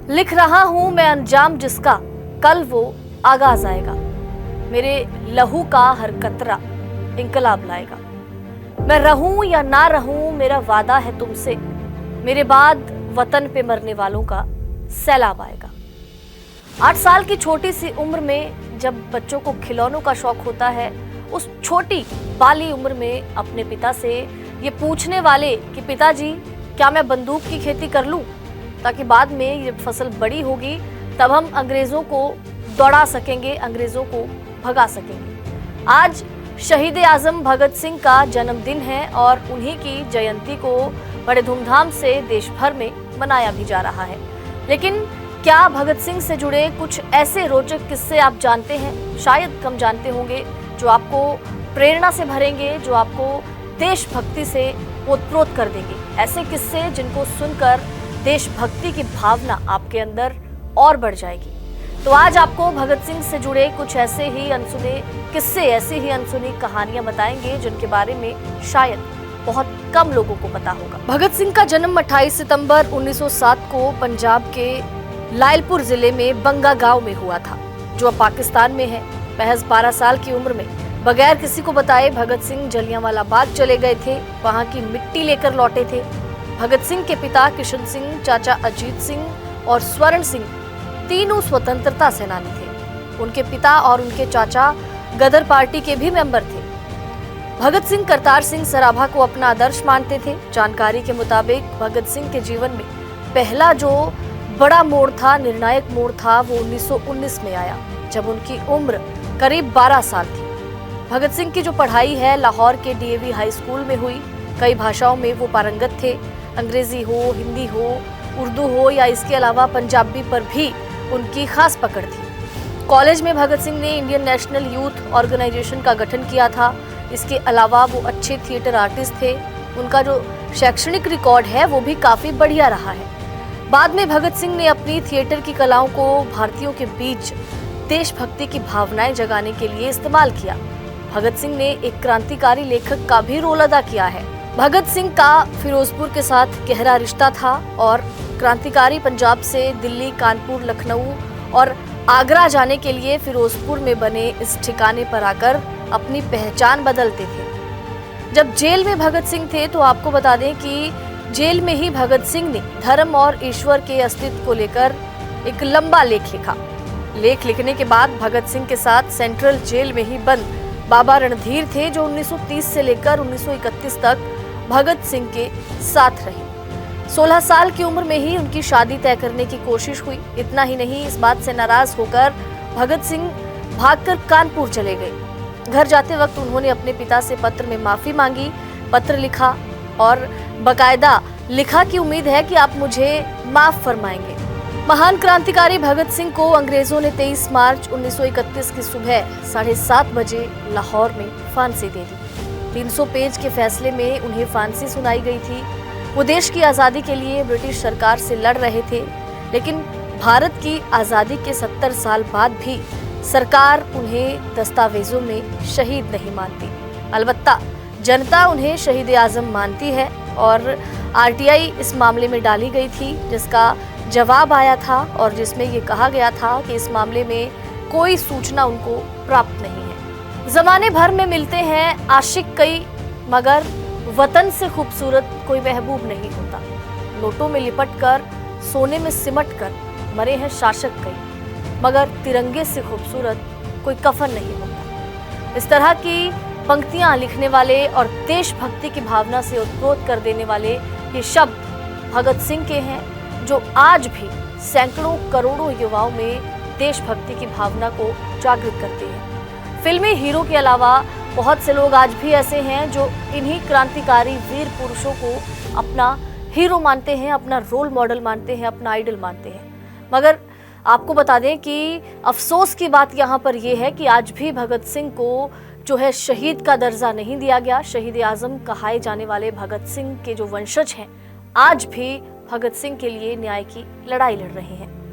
लिख रहा हूं मैं अंजाम जिसका, कल वो आगाज आएगा। मेरे लहू का हर कतरा इंकलाब लाएगा। मैं रहूं या ना रहूं मेरा वादा है तुमसे, मेरे बाद वतन पे मरने वालों का सैलाब आएगा। 8 साल की छोटी सी उम्र में जब बच्चों को खिलौनों का शौक होता है, उस छोटी बाली उम्र में अपने पिता से ये पूछने वाले कि पिताजी क्या मैं बंदूक की खेती कर लूं, ताकि बाद में ये फसल बड़ी होगी तब हम अंग्रेजों को दौड़ा सकेंगे, अंग्रेजों को भगा सकेंगे। आज शहीद आजम भगत सिंह का जन्मदिन है और उन्हीं की जयंती को बड़े धूमधाम से देश भर में मनाया भी जा रहा है। लेकिन क्या भगत सिंह से जुड़े कुछ ऐसे रोचक किस्से आप जानते हैं? शायद कम जानते होंगे, जो आपको प्रेरणा से भरेंगे, जो आपको देशभक्ति से ओतप्रोत कर देंगे। ऐसे किस्से जिनको सुनकर देशभक्ति की भावना आपके अंदर और बढ़ जाएगी। तो आज आपको भगत सिंह से जुड़े कुछ ऐसे ही अनसुने किस्से, ऐसी ही अनसुनी कहानियां बताएंगे जिनके बारे में शायद बहुत कम लोगों को पता होगा। भगत सिंह का जन्म 28 सितंबर 1907 को पंजाब के लायलपुर जिले में बंगा गांव में हुआ था, जो अब पाकिस्तान में है। महज 12 साल की उम्र में बगैर किसी को बताए भगत सिंह जलियांवाला बाग चले गए थे, वहां की मिट्टी लेकर लौटे थे। भगत सिंह के पिता किशन सिंह, चाचा अजीत सिंह और स्वर्ण सिंह तीनों स्वतंत्रता सेनानी थे। उनके पिता और उनके चाचा गदर पार्टी के भी मेंबर थे। भगत सिंह करतार सिंह सराभा को अपना आदर्श मानते थे। जानकारी के मुताबिक भगत सिंह के जीवन में पहला जो बड़ा मोड़ था, निर्णायक मोड़ था, वो 1919 में आया, जब उनकी उम्र करीब 12 साल थी। भगत सिंह की जो पढ़ाई है लाहौर के डीएवी हाई स्कूल में हुई। कई भाषाओं में वो पारंगत थे, अंग्रेजी हो, हिंदी हो, उर्दू हो या इसके अलावा पंजाबी पर भी उनकी खास पकड़ थी। कॉलेज में भगत सिंह ने इंडियन नेशनल यूथ ऑर्गेनाइजेशन का गठन किया था। इसके अलावा वो अच्छे थिएटर आर्टिस्ट थे। उनका जो शैक्षणिक रिकॉर्ड है वो भी काफी बढ़िया रहा है। बाद में भगत सिंह ने अपनी थिएटर की कलाओं को भारतीयों के बीच देशभक्ति की भावनाएं जगाने के लिए इस्तेमाल किया। भगत सिंह ने एक क्रांतिकारी लेखक का भी रोल अदा किया है। भगत सिंह का फिरोजपुर के साथ गहरा रिश्ता था और क्रांतिकारी पंजाब से दिल्ली, कानपुर, लखनऊ और आगरा जाने के लिए फिरोजपुर में बने इस ठिकाने पर आकर अपनी पहचान बदलते थे। जब जेल में भगत सिंह थे तो आपको बता दें कि जेल में ही भगत सिंह ने धर्म और ईश्वर के अस्तित्व को लेकर एक लंबा लेख लिखा। लेख लिखने के बाद भगत सिंह के साथ सेंट्रल जेल में ही बंद बाबा रणधीर थे, जो 1930 से लेकर 1931 तक भगत सिंह के साथ रहे। 16 साल की उम्र में ही उनकी शादी तय करने की कोशिश हुई। इतना ही नहीं, इस बात से नाराज होकर भगत सिंह भागकर कानपुर चले गए। घर जाते वक्त उन्होंने अपने पिता से पत्र में माफी मांगी, पत्र लिखा और बकायदा लिखा कि उम्मीद है कि आप मुझे माफ फरमाएंगे। महान क्रांतिकारी भगत सिंह को अंग्रेजों ने 23 मार्च 1931 की सुबह 7:30 बजे लाहौर में फांसी दे दी। 300 पेज के फैसले में उन्हें फांसी सुनाई गई थी। वो देश की आज़ादी के लिए ब्रिटिश सरकार से लड़ रहे थे, लेकिन भारत की आज़ादी के 70 साल बाद भी सरकार उन्हें दस्तावेजों में शहीद नहीं मानती। अलबत्ता जनता उन्हें शहीद आजम मानती है और आरटीआई इस मामले में डाली गई थी, जिसका जवाब आया था और जिसमें ये कहा गया था कि इस मामले में कोई सूचना उनको प्राप्त नहीं है। जमाने भर में मिलते हैं आशिक कई, मगर वतन से खूबसूरत कोई महबूब नहीं होता। नोटों में लिपट कर, सोने में सिमट कर मरे हैं शासक कई, मगर तिरंगे से खूबसूरत कोई कफन नहीं होता। इस तरह की पंक्तियां लिखने वाले और देशभक्ति की भावना से ओतप्रोत कर देने वाले ये शब्द भगत सिंह के हैं, जो आज भी सैकड़ों करोड़ों युवाओं में देशभक्ति की भावना को जागृत करते हैं। फिल्मी हीरो के अलावा बहुत से लोग आज भी ऐसे हैं जो इन्हीं क्रांतिकारी वीर पुरुषों को अपना हीरो मानते हैं, अपना रोल मॉडल मानते हैं, अपना आइडल मानते हैं। मगर आपको बता दें कि अफसोस की बात यहाँ पर यह है कि आज भी भगत सिंह को जो है शहीद का दर्जा नहीं दिया गया। शहीद आजम कहाए जाने वाले भगत सिंह के जो वंशज हैं आज भी भगत सिंह के लिए न्याय की लड़ाई लड़ रहे हैं।